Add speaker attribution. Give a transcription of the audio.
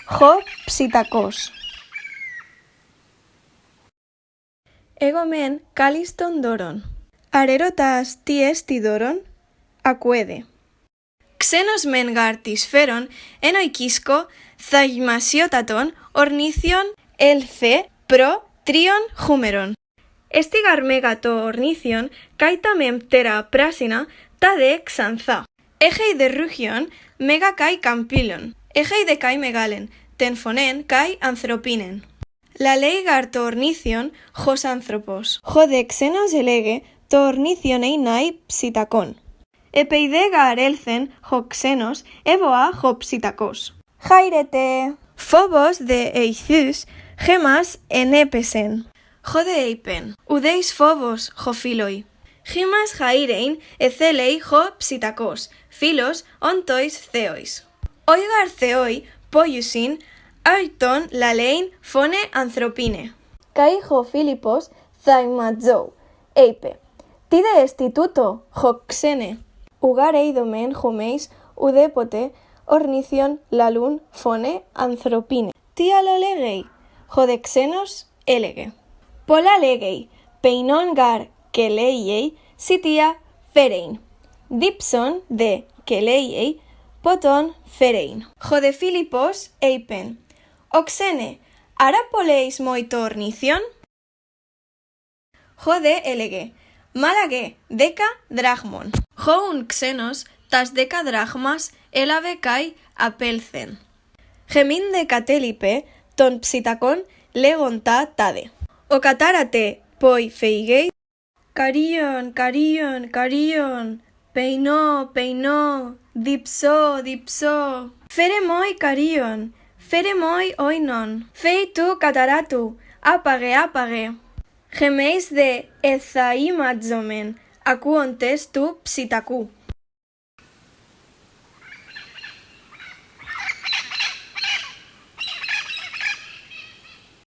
Speaker 1: Ho ψητακός. Εγώ μεν κάλιστον δώρον. Αρερωτάς τι έστι δώρον, ακουέδε. Ξένος μεν γάρ της φέρον, ενοικίσκο, θαυμασιότατον, ορνήθιον, έλθε, προ, τρίον χούμερον. Έστι γαρμέγα το ορνήθιον, καί τα μεμτέρα πράσινα, τα δε ξανθά. Έχει δε ρούχιον, μέγα καί καμπύλων. Έχει δε καί μεγάλεν, τεν φωνέν καί ανθρωπίνεν. Λαλέει γαρ το ορνήθιον, χος άνθρωπος. Χο δε ξένος ελέγε, το ορνήθιον εινάι ψητακόν. Επεϊδέ γαρ έλθεν, χο ξένος, εβοά χο ψητακός. Χάιρετε. Φόβος δε εηθούς, χέμας ενέπεσεν. Χο δε είπεν, ουδέης φόβος, χο φίλοι. Χήμας χαΐρεϊν, εθέλεϊ χο ψητακός, φίλος όντοις θέοις. Όιγαρ θεόι, πόγιουσιν, άιτον λαλέιν φώνε ανθρωπίνε. Καί χο Φίλιππος θαυματζόου, είπε, τι δε εστι τούτο, χο ξένε. Ουγάρ είδομεν χωμέις ουδέποτε ορνήθιον λαλούν φώνε ανθρωπίνε. Τι άλλο λέγει, χο δε ξένος έλεγε. Πολλά λέγει, πεινών γαρ και λέγει, σιτία φέρειν. Δίψον δε και λέγει, ποτόν φέρειν. Χο δε Φίλιππος είπεν, ο ξένε, άρα πολλέεις μόι το ορνήθιον. Χο δε έλεγε, μάλαγε 10 δράχμων. Χωούν ξένος, τας 10 δράχμας έλαβε καί απέλθεν. Χεμήν δε κατέλειπε των ψητακών λέγοντα τάδε. Ο κατάρατε ποι φεϊγέ, καρίον, καρίον, καρίον, πεϊνώ, πεϊνώ, διψώ, διψώ. Φέρε μόι καρίον, φέρε μόι όινον, φέι του καταράτου, άπαγε, άπαγε. Χεμέις δε εθαΐματζομεν, ακούοντες του ψητακού.